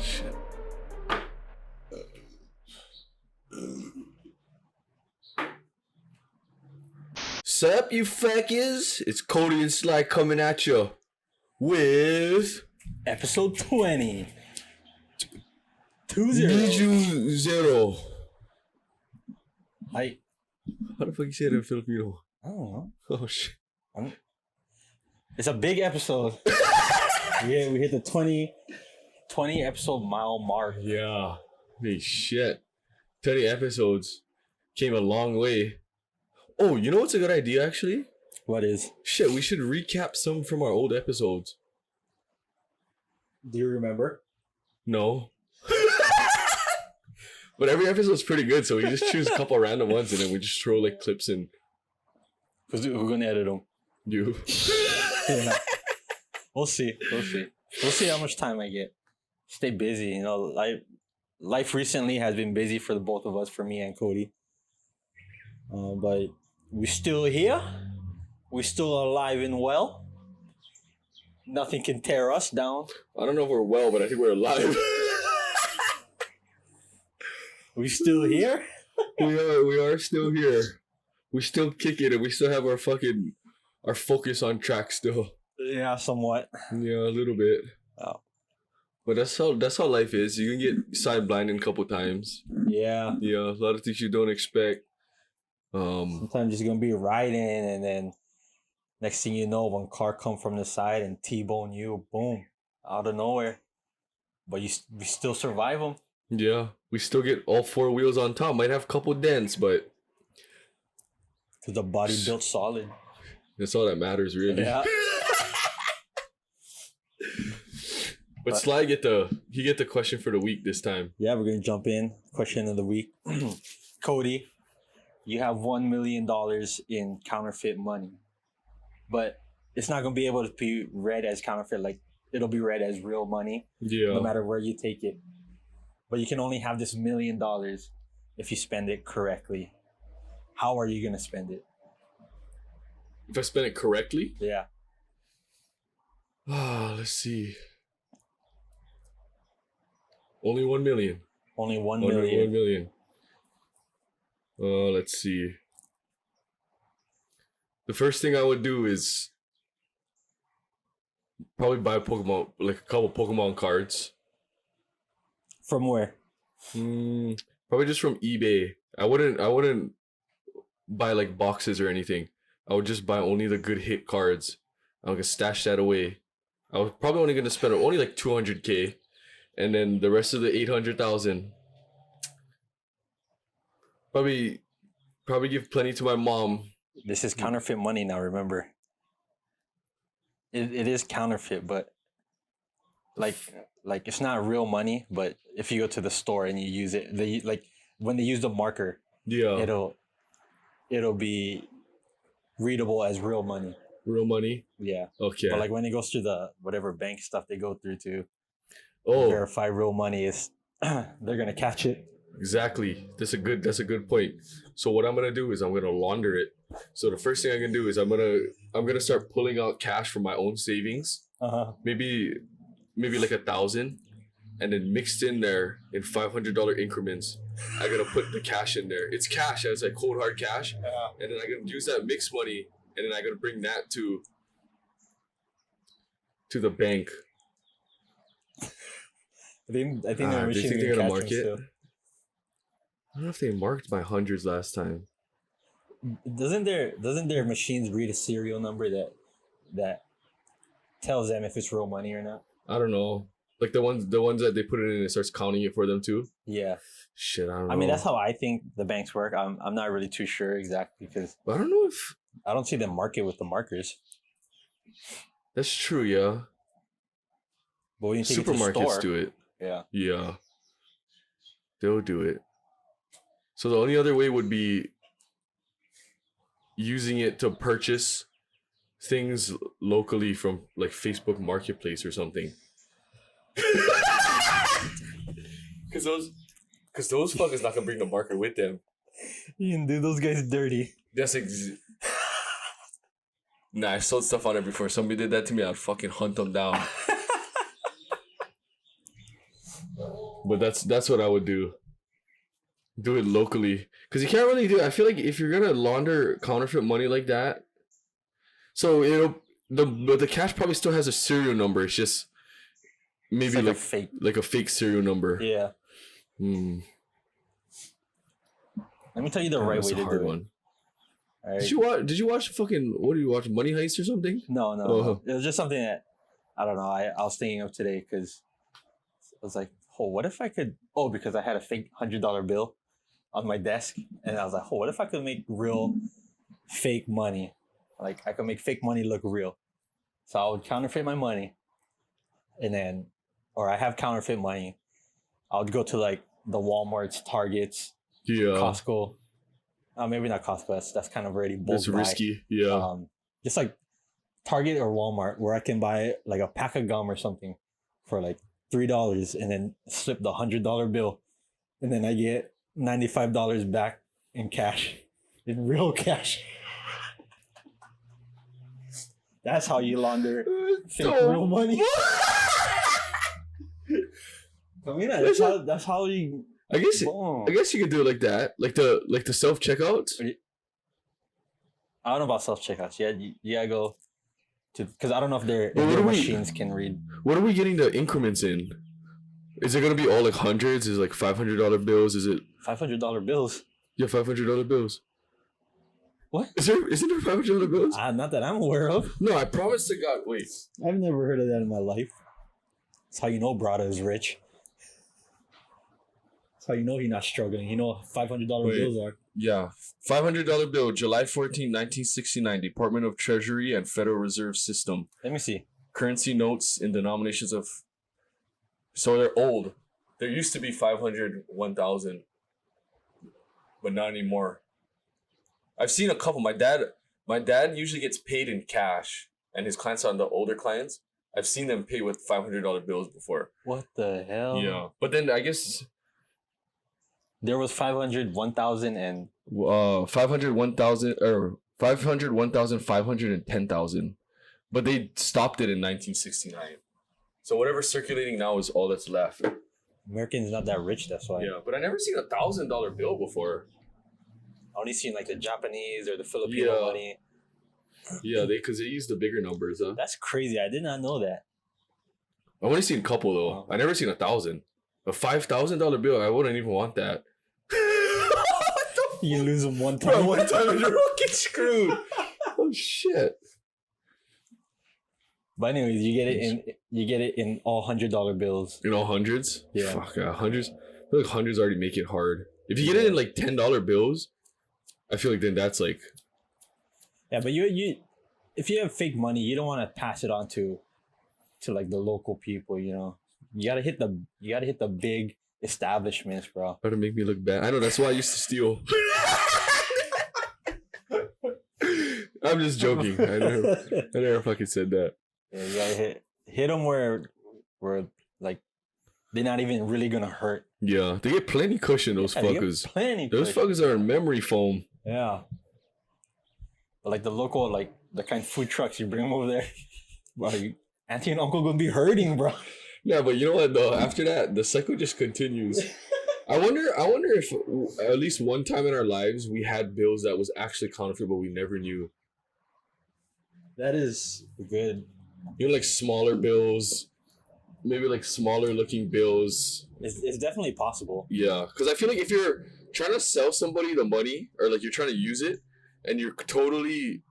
Shit. Sup, you fuckers? It's Cody and Sly coming at you with episode 20. 20. Biju Zero. Hi. How the fuck you say that in Filipino? I don't know. Oh shit. It's a big episode. Yeah, we hit the 20 episode mile mark. Yeah. Holy shit. 30 episodes. Came a long way. Oh, you know what's a good idea actually? What is? Shit, we should recap some from our old episodes. Do you remember? No. But every episode's pretty good, so we just choose a couple random ones and then we just throw like clips in. Who's gonna edit them? You. Yeah. We'll see. We'll see how much time I get. Stay busy, you know. Life recently has been busy for the both of us, for me and Cody. But we're still here. We're still alive and well. Nothing can tear us down. I don't know if we're well, but I think we're alive. We still here? We are still here. We still kick it and we still have our focus on track still. Yeah, somewhat. Yeah, a little bit. Oh. But that's how life is. You can get side blinded a couple times. Yeah. Yeah, a lot of things you don't expect. Sometimes you're gonna be riding and then next thing you know, one car come from the side and T-bone you, boom, out of nowhere. But we still survive them. Yeah, we still get all four wheels on top. Might have a couple dents, but because the body built solid. That's all that matters, really. Yeah. But Sly get the question for the week this time. Yeah, we're gonna jump in. Question of the week. Cody, you have $1 million in counterfeit money, but it's not gonna be able to be read as counterfeit. Like it'll be read as real money. Yeah. No matter where you take it. But you can only have this $1 million if you spend it correctly. How are you gonna spend it? If I spend it correctly? Yeah. Let's see. Only 1 million. Only 1 Only million. 1 million. Let's see. The first thing I would do is probably buy a couple Pokemon cards. From where? Probably just from eBay. I wouldn't buy like boxes or anything. I would just buy only the good hit cards. I would stash that away. I was probably only gonna spend only like 200K, and then the rest of the 800,000. Probably give plenty to my mom. This is counterfeit money now. Remember. It is counterfeit, but like it's not real money. But if you go to the store and you use it, when they use the marker, Yeah. it'll be readable as real money. Real money? Yeah. Okay. But like when it goes through the whatever bank stuff they go through to Oh, verify real money, is they're gonna catch it. exactly. That's a good point. So what I'm gonna do is I'm gonna launder it. So the first thing I'm gonna do is I'm gonna start pulling out cash from my own savings. Maybe like 1,000, and then mixed in there in $500 increments. I gotta put the cash in there. It's cash. It's like cold hard cash. Yeah. And then I gotta use that mixed money, and then I gotta bring that to the bank. I think the They machine's think they're gonna gonna catch mark them it. still. I don't know if they marked by hundreds last time. Doesn't their machines read a serial number that tells them if it's real money or not? I don't know. Like the ones that they put it in, it starts counting it for them too. Yeah. Shit, I don't know. I mean, that's how I think the banks work. I'm not really too sure exactly because But I don't know if I don't see them mark it with the markers. that's true. Yeah, But when you take it to the supermarkets store, do it. yeah. Yeah, they'll do it. So the only other way would be using it to purchase things locally from like Facebook Marketplace or something. Because those fuckers not gonna bring the marker with them. You can do those guys dirty. That's Nah, I sold stuff on it before. Somebody did that to me, I'd fucking hunt them down. But that's what I would do. Do it locally, because you can't really do. I feel like if you're gonna launder counterfeit money like that, so the cash probably still has a serial number. It's just maybe It's like a fake serial number. Yeah. Let me tell you the right way to do it. Right. Did you watch fucking, what did you watch? Money Heist or something? No. It was just something that I don't know. I was thinking of today because I was like, oh, what if I could? Oh, because I had a fake $100 bill on my desk, and I was like, oh, what if I could make real fake money? Like I could make fake money look real. So I would counterfeit my money, and then, or I have counterfeit money. I would go to like the Walmarts, Targets, Costco. Maybe not Costco. That's kind of already bulk. That's risky. Yeah. Just like Target or Walmart, where I can buy like a pack of gum or something for like $3, and then slip the $100 bill, and then I get $95 back in cash, in real cash. That's how you launder fake real money. I mean, that's how you. I guess you could do it like that, like the self checkouts. I don't know about self checkouts. Yeah, you gotta go to, because I don't know if their machines can read. What are we getting the increments in? Is it gonna be all like hundreds? Is it like $500 bills? Is it $500 bills? Yeah, $500 bills. What? Isn't there $500 bills? Not that I'm aware of. No, I promise to God. Wait. I've never heard of that in my life. That's how you know Braddah is rich. That's how you know he's not struggling. You know $500 bills are. Yeah. $500 bill, July 14, 1969, Department of Treasury and Federal Reserve System. Let me see. Currency notes in denominations of... So they're old. There used to be 500, 1,000. But not anymore. I've seen a couple. My dad usually gets paid in cash, and his clients are the older clients. I've seen them pay with $500 bills before. What the hell? Yeah, but then I guess there was 500, 1,000, and 500, 1,000, or 500, 1,000, 500, and 10,000. But they stopped it in 1969. So whatever's circulating now is all that's left. Americans not that rich, that's why. Yeah, but I never seen $1,000 bill before. I only seen like the Japanese or the Filipino money. Yeah, because they use the bigger numbers, huh? That's crazy. I did not know that. I've only seen a couple though. I never seen 1,000. A $5,000 bill, I wouldn't even want that. You lose them one time. Bro, one time and you're fucking screwed. Oh shit. But anyways, you get it in all $100 bills. In all hundreds? Yeah. Fuck, hundreds. I feel like hundreds already make it hard. If you get it in like $10 bills, I feel like then that's like... Yeah, but you if you have fake money, you don't want to pass it on to like the local people, you know. You gotta hit the big establishments, bro. Try to make me look bad. I know, that's why I used to steal. I'm just joking. I never fucking said that. Yeah, you gotta hit them where like they're not even really gonna hurt. Yeah, they get plenty cushion, those fuckers. Those cushion. fuckers are in memory foam. Yeah. But like the local, like the kind of food trucks, you bring them over there. Bro, auntie and uncle gonna be hurting, bro. Yeah, but you know what though? After that, the cycle just continues. I wonder if at least one time in our lives we had bills that was actually counterfeit, but we never knew. That is good. You know, like smaller bills, maybe like smaller looking bills. It's definitely possible. Yeah, because I feel like if you're trying to sell somebody the money, or like you're trying to use it, and you're totally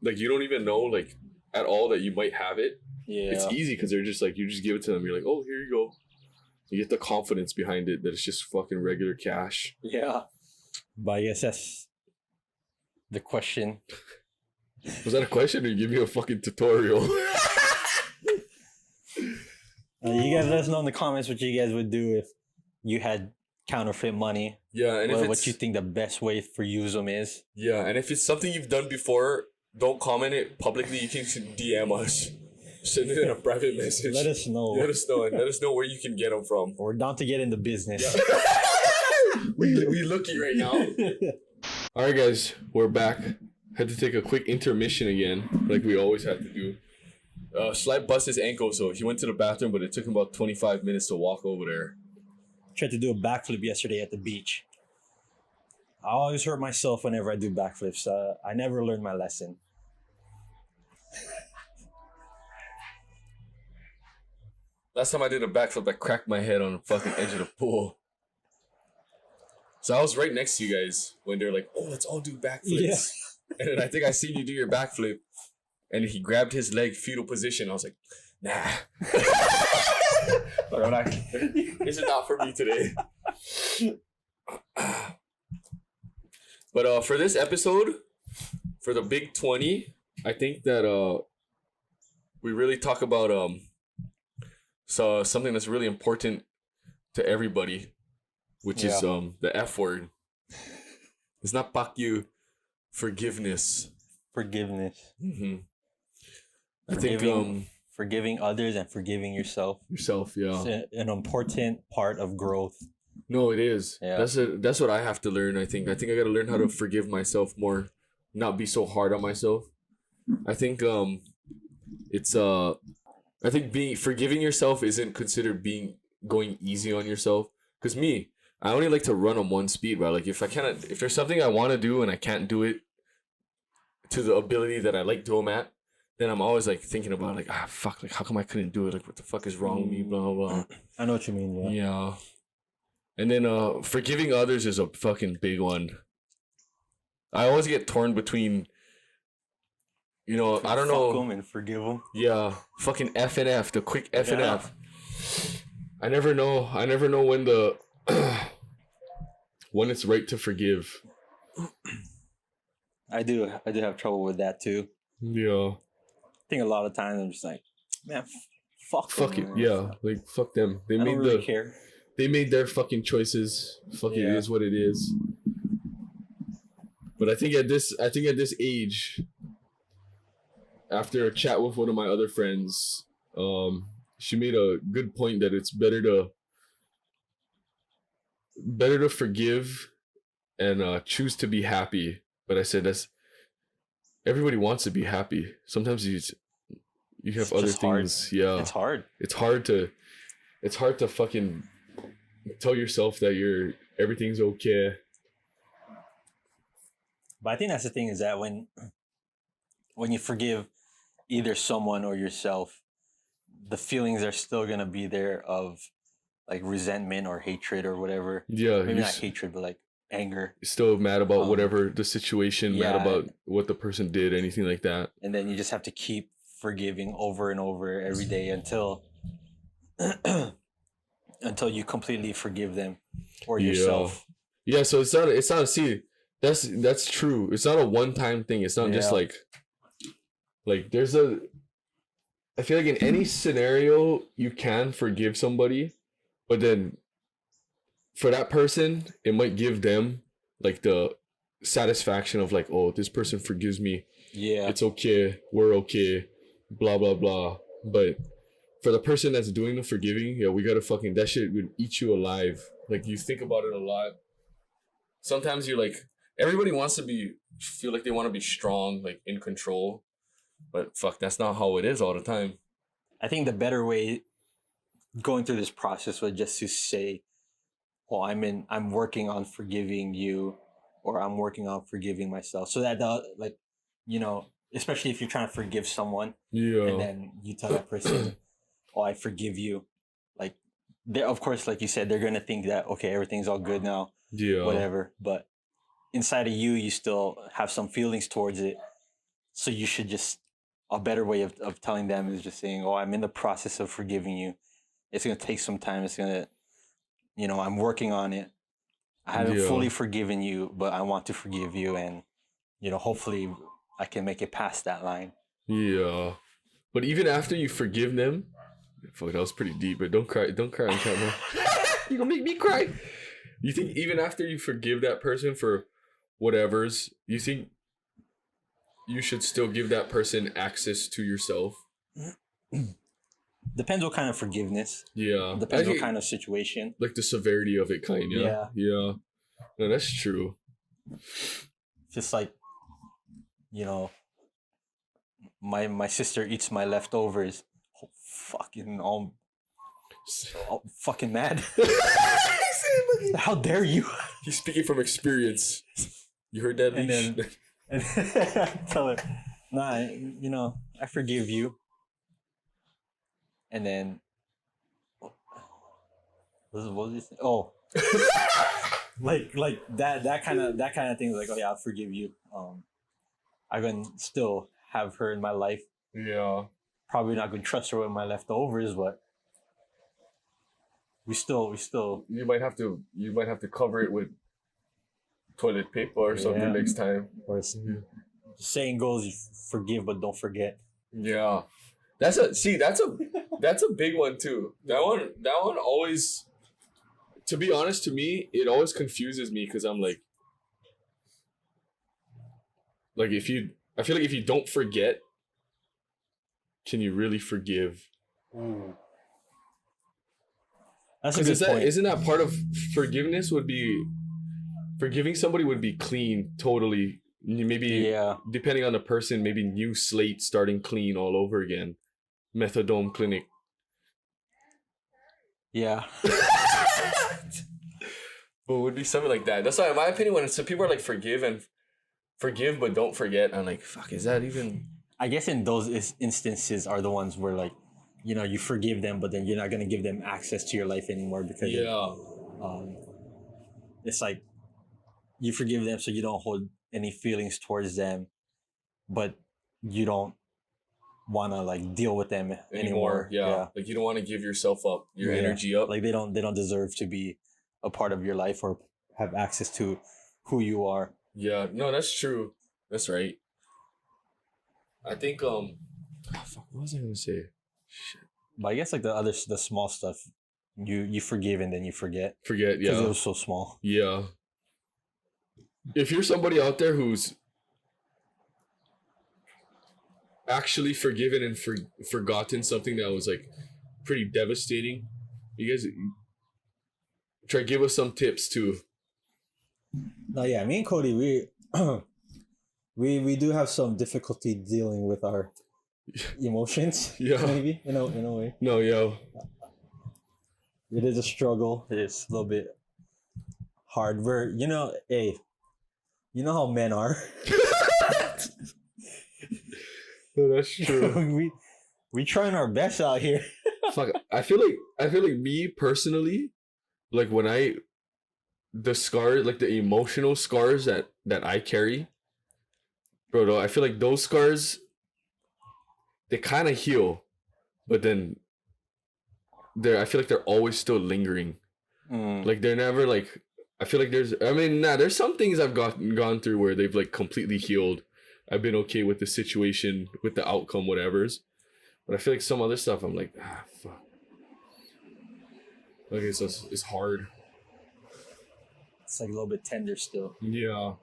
like you don't even know like at all that you might have it. Yeah, it's easy because they're just like you just give it to them. You're like, oh, here you go. You get the confidence behind it that it's just fucking regular cash. Yeah, but I guess that's the question. Was that a question, or you give me a fucking tutorial? You guys let us know in the comments what you guys would do if you had counterfeit money. Yeah, and what you think the best way for use them is. Yeah, and if it's something you've done before, don't comment it publicly. You can DM us. Send it in a private message. Let us know. Let us know, and let us know where you can get them from. We're down to get into business. Yeah. we looky right now. All right, guys, we're back. Had to take a quick intermission again, like we always have to do. Slight bust his ankle, so he went to the bathroom, but it took him about 25 minutes to walk over there. tried to do a backflip yesterday at the beach. I always hurt myself whenever I do backflips. I never learned my lesson. Last time I did a backflip, I cracked my head on the fucking edge of the pool. So I was right next to you guys when they're like, "Oh, let's all do backflips." Yeah. And then I think I seen you do your backflip, and he grabbed his leg, fetal position. I was like, "Nah, but I'm not, this is not for me today." But for this episode, for the Big 20, I think that we really talk about something that's really important to everybody. Which is the F word. It's not fuck you. Forgiveness. Forgiveness. Mm-hmm. I think forgiving others and forgiving yourself. Yourself, yeah. It's an important part of growth. No, it is. Yeah. That's what I have to learn. I think I got to learn how to forgive myself more, not be so hard on myself. I think forgiving yourself isn't considered going easy on yourself. Cause I only like to run on one speed, bro. Like if there's something I want to do and I can't do it to the ability that I like do them at, then I'm always like thinking about like, fuck, like how come I couldn't do it? Like what the fuck is wrong with me? Blah blah blah. I know what you mean. Yeah. And then forgiving others is a fucking big one. I always get torn between, I don't know. Fuck them and forgive them. Yeah, fucking F and F, the quick F and F. I never know when when it's right to forgive. I do have trouble with that too. Yeah. I think a lot of times I'm just like, man, fuck it. Yeah, like fuck them. I don't really care. They made their fucking choices. It is what it is. But I think at this age, after a chat with one of my other friends, she made a good point that it's better to forgive and choose to be happy. But I said everybody wants to be happy. Sometimes you have other things. Hard. Yeah, it's hard. It's hard to fucking tell yourself that everything's okay. But I think that's the thing, is that when you forgive either someone or yourself, the feelings are still gonna be there of like resentment or hatred or whatever. Yeah. Maybe not hatred, but like anger. You're still mad about whatever the situation, mad about what the person did, anything like that. And then you just have to keep forgiving over and over every day until you completely forgive them or yourself. Yeah, so it's not see, that's true. It's not a one-time thing. It's not just like there's I feel like in any scenario you can forgive somebody, but then for that person, it might give them like the satisfaction of like, oh, this person forgives me. Yeah. It's okay. We're okay. Blah, blah, blah. But for the person that's doing the forgiving, we gotta fucking, that shit would eat you alive. Like you think about it a lot. Sometimes you're like, everybody wants to feel like they want to be strong, like in control. But fuck, that's not how it is all the time. I think the better way going through this process was just to say, well, I'm working on forgiving you, or I'm working on forgiving myself. So that, especially if you're trying to forgive someone, and then you tell that person, oh, I forgive you. Like, of course, like you said, they're going to think that, okay, everything's all good now, whatever. But inside of you still have some feelings towards it. So you should just, a better way of telling them is just saying, oh, I'm in the process of forgiving you. It's going to take some time. It's going to, I'm working on it. I haven't fully forgiven you, but I want to forgive you. And, hopefully I can make it past that line. Yeah. But even after you forgive them, fuck, that was pretty deep, but don't cry on camera. You're going to make me cry. You think even after you forgive that person for whatever's, you think you should still give that person access to yourself? Depends what kind of forgiveness. Yeah. Depends what kind of situation. Like the severity of it, kind of. Yeah. Yeah. No, that's true. Just like, my sister eats my leftovers. Oh, fucking, all fucking mad. How dare you? He's speaking from experience. You heard that, And Leash? and tell her, nah, you know, I forgive you. And then, what was this? Oh, like that kind of thing. Like, oh yeah, I'll forgive you. I can still have her in my life. Yeah. Probably not gonna trust her with my leftovers, but we still. You might have to cover it with toilet paper or something next time. Or the saying goes, you forgive but don't forget. Yeah. That's a big one too. That one always, to be honest, to me, it always confuses me because I'm like I feel like if you don't forget, can you really forgive? That's a good point. Isn't that part of forgiveness? Would be forgiving somebody would be clean, totally. Maybe depending on the person, maybe new slate, starting clean all over again. Methadone clinic. Yeah. But it would be something like that. That's why, in my opinion, when some people are like forgive but don't forget, I'm like, fuck, is that even? I guess in those instances are the ones where, like, you know, you forgive them, but then you're not gonna give them access to your life anymore because it's like you forgive them so you don't hold any feelings towards them, but you don't want to like deal with them anymore. Yeah. Like you don't want to give yourself up, your energy up. Like they don't deserve to be a part of your life or have access to who you are. Yeah, no, that's true. That's right. I think fuck, what was I gonna say? Shit. But I guess like the small stuff, you forgive and then you forget. Yeah. Because it was so small. Yeah. If you're somebody out there who's actually forgiven and forgotten something that was like pretty devastating, you guys try to give us some tips too. No, yeah, me and Cody, we do have some difficulty dealing with our emotions. Yeah, maybe in a way. No, yo, it is a struggle. It is a little bit hard. You know how men are. No, that's true. we trying our best out here. Fuck, I feel like me personally, like when the scars, like the emotional scars that I carry, bro, I feel like those scars, they kind of heal, but then I feel like they're always still lingering. Like they're never like, I feel like there's some things I've gone through where they've like completely healed. I've been okay with the situation, with the outcome, whatever's. But I feel like some other stuff, I'm like, fuck. Like it's hard. It's like a little bit tender still. Yeah.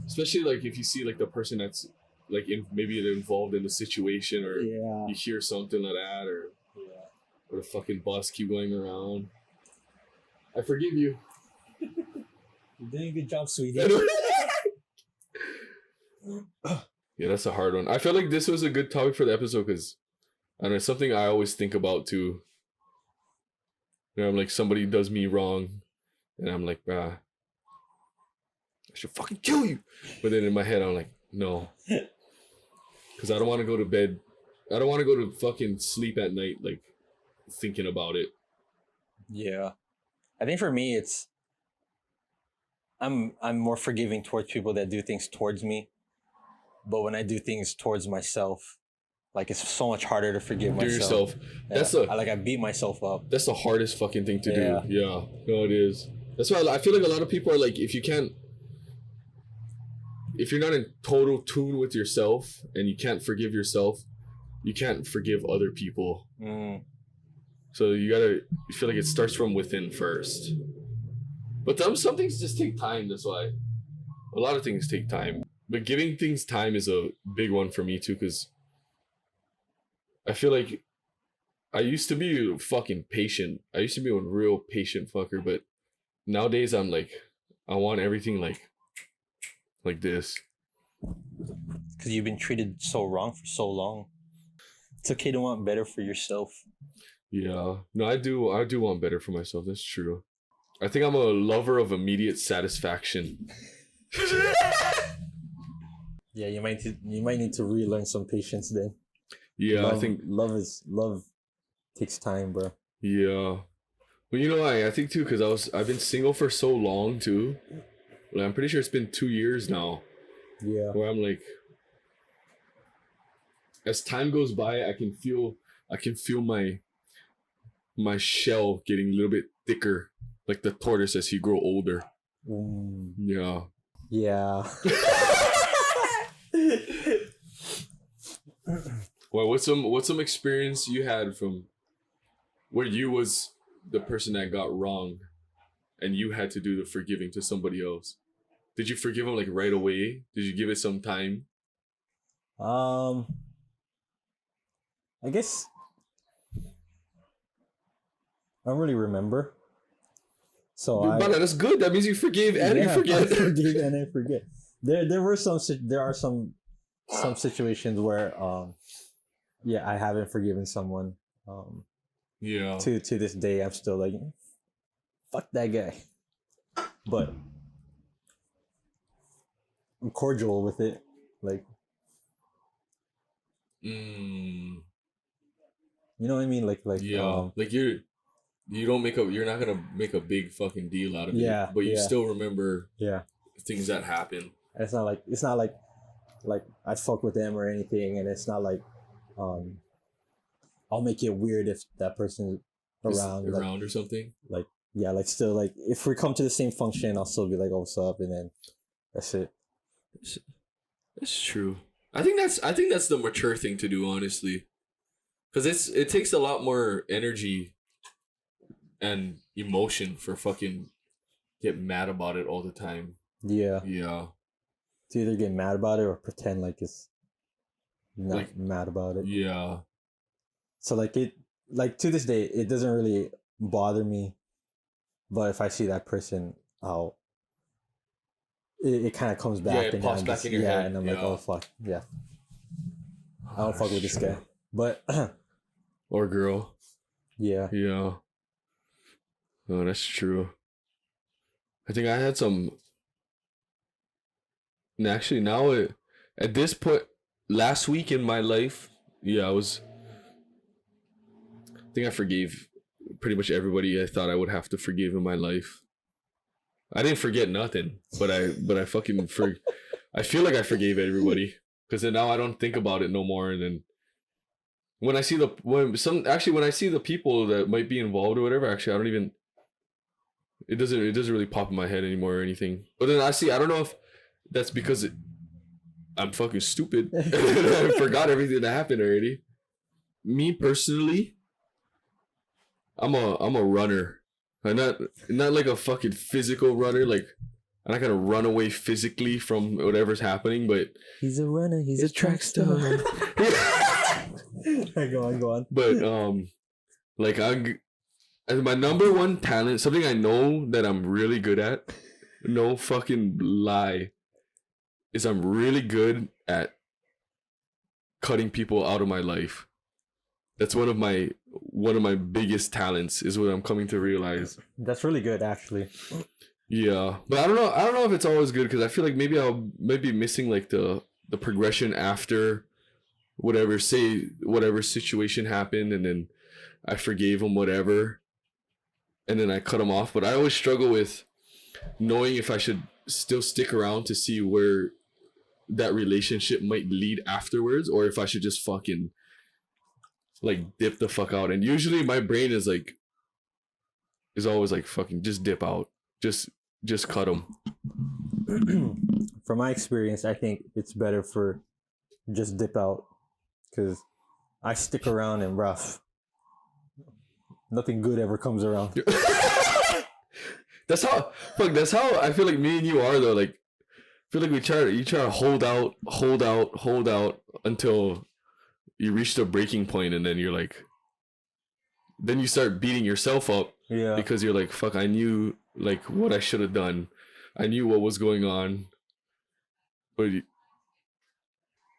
Especially like if you see like the person that's like maybe involved in the situation, or you hear something like that, or the fucking bus keep going around. I forgive you. You're doing a good job, sweetie. Yeah, that's a hard one. I feel like this was a good topic for the episode because I don't know, it's something I always think about too. You know, I'm like, somebody does me wrong, and I'm like, I should fucking kill you. But then in my head, I'm like, no, because I don't want to go to bed. I don't want to go to fucking sleep at night like thinking about it. Yeah, I think for me, I'm more forgiving towards people that do things towards me. But when I do things towards myself, like it's so much harder to forgive myself. Yourself. I beat myself up. That's the hardest fucking thing to do. Yeah, no, it is. That's why I feel like a lot of people are like, if you're not in total tune with yourself and you can't forgive yourself, you can't forgive other people. So you feel like it starts from within first. But some things just take time. That's why a lot of things take time. But giving things time is a big one for me too, because I feel like I used to be fucking patient. I used to be a real patient fucker, but nowadays I'm like, I want everything like this. Because you've been treated so wrong for so long. It's okay to want better for yourself. Yeah. No, I do want better for myself. That's true. I think I'm a lover of immediate satisfaction. Yeah, you might need to relearn some patience then. Yeah, I think love takes time, bro. yeah. Well, you know, I think too, because I've been single for so long too. Like, I'm pretty sure it's been 2 years now. Yeah. Where I'm like, as time goes by, I can feel my shell getting a little bit thicker, like the tortoise as he grow older. Yeah. Yeah. Well, what's some experience you had from where you was the person that got wrong, and you had to do the forgiving to somebody else? Did you forgive him like right away? Did you give it some time? I guess I don't really remember. So But that's good. That means you forgave and you forget. I forgive and I forget. There are some situations where I haven't forgiven someone. Yeah. To this day, I'm still like, fuck that guy. But I'm cordial with it. Like, you know what I mean? Like yeah. Like you're not gonna make a big fucking deal out of it. But you still remember things that happen. And it's not like I fuck with them or anything, and it's not like I'll make it weird if that person is around or something. Like still like if we come to the same function, I'll still be like, oh, what's up, and then that's it. That's true. I think that's the mature thing to do, honestly, because it takes a lot more energy and emotion for fucking get mad about it all the time. Yeah. Yeah. To either get mad about it or pretend like it's not mad about it. Yeah. So to this day, it doesn't really bother me, but if I see that person out, it kind of comes back. Yeah, it pops back in your head. And I'm like, oh fuck, yeah. I don't fuck with this guy. But or girl. Yeah. Yeah. Oh, that's true. I think I had some. Actually, at this point, last week in my life, I think I forgave pretty much everybody I thought I would have to forgive in my life. I didn't forget nothing, but I fucking I feel like I forgave everybody because then now I don't think about it no more. And then when I see when I see the people that might be involved or whatever, actually I don't even. It doesn't really pop in my head anymore or anything. But then I don't know if that's because I'm fucking stupid. I forgot everything that happened already. Me personally, I'm a runner. I'm not like a fucking physical runner. Like I'm not gonna run away physically from whatever's happening. But he's a runner. He's a track star. Go on. But like as my number one talent, something I know that I'm really good at, no fucking lie, is I'm really good at cutting people out of my life. That's one of my biggest talents, is what I'm coming to realize. That's really good, actually. Yeah, but I don't know if it's always good, because I feel like maybe I'll be missing like the progression after whatever situation happened, and then I forgave him whatever, and then I cut him off. But I always struggle with knowing if I should still stick around to see where that relationship might lead afterwards, or if I should just fucking like dip the fuck out. And usually my brain is always like, fucking just dip out, just cut them. From my experience, I think it's better for just dip out, because I stick around and rough. Nothing good ever comes around. That's how I feel like me and you are, though. Like, I feel like you try to hold out until you reach the breaking point, and then you're like, then you start beating yourself up. Yeah. Because you're like, fuck, I knew like what I should have done. I knew what was going on. But I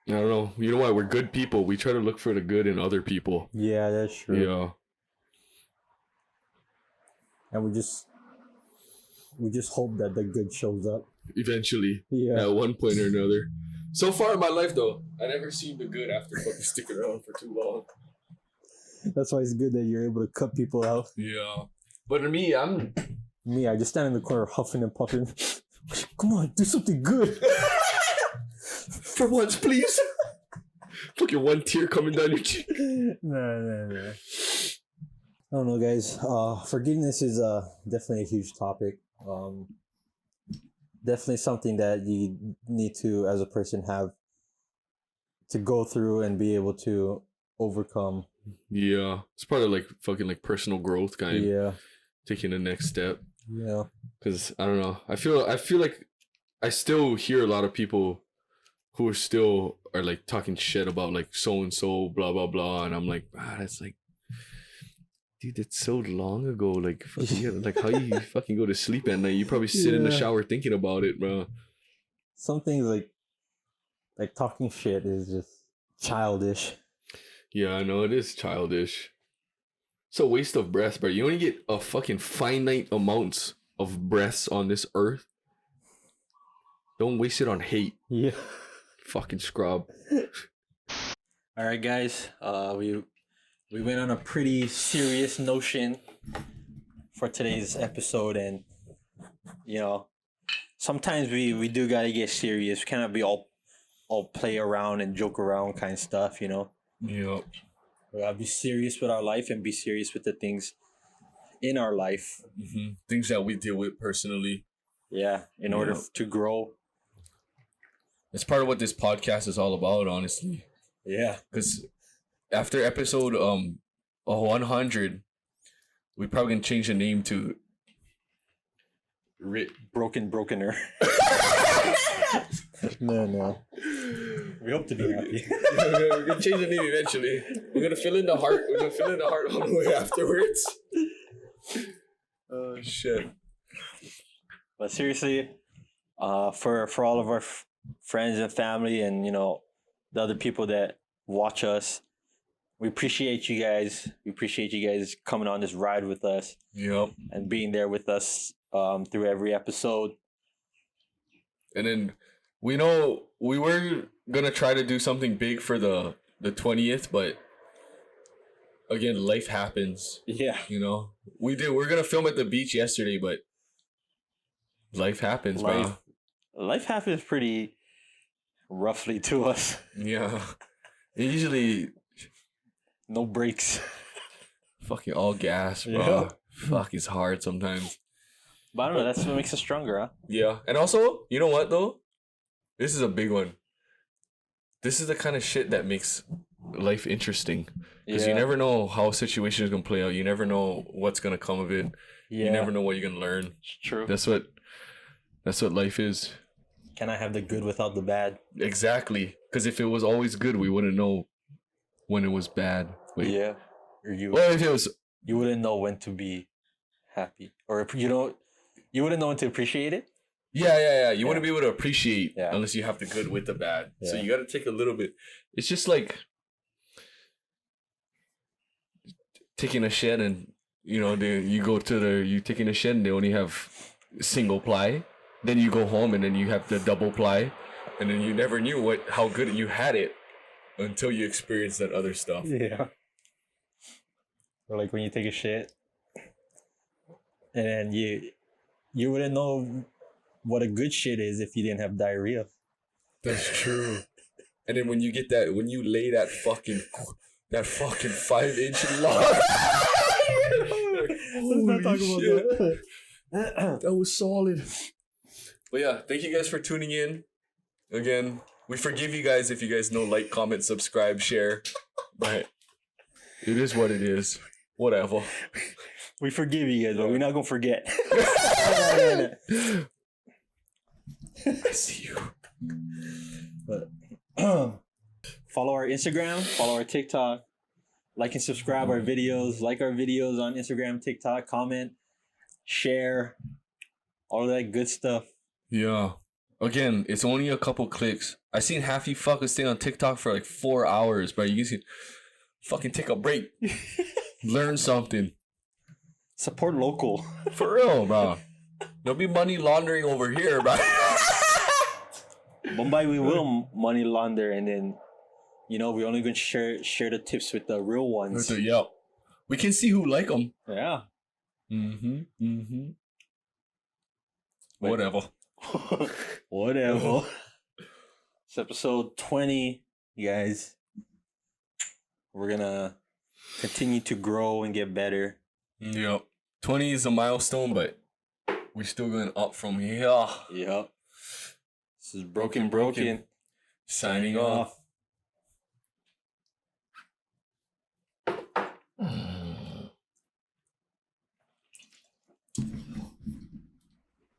don't know. You know what? We're good people. We try to look for the good in other people. Yeah, that's true. Yeah. And we just We just hope that the good shows up. Eventually. Yeah. At one point or another. So far in my life, though, I never seen the good after fucking sticking around for too long. That's why it's good that you're able to cut people out. Yeah. But me, I just stand in the corner huffing and puffing. Come on, do something good. For once, please. Look at one tear coming down your cheek. No. I don't know, guys. Forgiveness is definitely a huge topic. Definitely something that you need to, as a person, have to go through and be able to overcome. Yeah, it's part of like fucking like personal growth, kind. Yeah, taking the next step. Yeah, because I don't know. I feel like I still hear a lot of people who are like talking shit about like so and so, blah blah blah, and I'm like, that's like. Dude, that's so long ago. Like, fucking, like how you fucking go to sleep at night? You probably sit in the shower thinking about it, bro. Some things like talking shit is just childish. Yeah, I know it is childish. It's a waste of breath, bro. You only get a fucking finite amounts of breaths on this earth. Don't waste it on hate. Yeah. Fucking scrub. All right, guys. We went on a pretty serious notion for today's episode, and sometimes we do gotta get serious. We cannot be all play around and joke around kind of stuff, Yeah. We gotta be serious with our life and be serious with the things in our life. Mm-hmm. Things that we deal with personally. Yeah, in order to grow. It's part of what this podcast is all about, honestly. Yeah, because after episode 100, we probably gonna change the name to Brokener. No. We hope to be happy. We're gonna change the name eventually. We're gonna fill in the heart. We're gonna fill in the heart on the way afterwards. Oh shit. But seriously, for all of our friends and family, and the other people that watch us, we appreciate you guys. We appreciate you guys coming on this ride with us. Yep. And being there with us through every episode. And then we know we were gonna try to do something big for the 20th, but again, life happens. Yeah. We're gonna film at the beach yesterday, but life happens, bro. Life happens pretty roughly to us. Yeah. Usually no breaks. Fucking all gas, bro. Yeah. Fuck, it's hard sometimes. But I don't know, that's what makes us stronger, huh? Yeah. And also, you know what though? This is a big one. This is the kind of shit that makes life interesting. Because you never know how a situation is gonna play out. You never know what's gonna come of it. Yeah. You never know what you're gonna learn. It's true. That's what life is. Can I have the good without the bad? Exactly. Because if it was always good, we wouldn't know when it was bad. Wait. Yeah. Or if it was, you wouldn't know when to be happy, or you wouldn't know when to appreciate it. Yeah. You wouldn't be able to appreciate unless you have the good with the bad. Yeah. So you got to take a little bit. It's just like taking a shed, and you go to you taking a shed and they only have single ply. Then you go home and then you have the double ply, and then you never knew how good you had it until you experienced that other stuff. Yeah. Or like when you take a shit, and then you wouldn't know what a good shit is if you didn't have diarrhea. That's true. And then when you lay that fucking 5-inch log. Let's not talk about that. That was solid. But yeah, thank you guys for tuning in. Again, we forgive you guys if you guys know, like, comment, subscribe, share. But it is what it is. Whatever. We forgive you guys, but we're not gonna forget. I see you. But follow our Instagram, follow our TikTok, like and subscribe our videos, like our videos on Instagram, TikTok, comment, share, all that good stuff. Yeah. Again, it's only a couple clicks. I seen half you fuckers stay on TikTok for like 4 hours, bro. You can fucking take a break. Learn something. Support local. For real, bro. There'll be money laundering over here, bro. Mumbai, we will money launder, and then, we're only going to share the tips with the real ones. Yeah. We can see who like them. Yeah. Whatever. Whatever. It's episode 20, guys. We're going to continue to grow and get better. Yep. 20 is a milestone, but we're still going up from here. Yep. This is Broken. Signing off.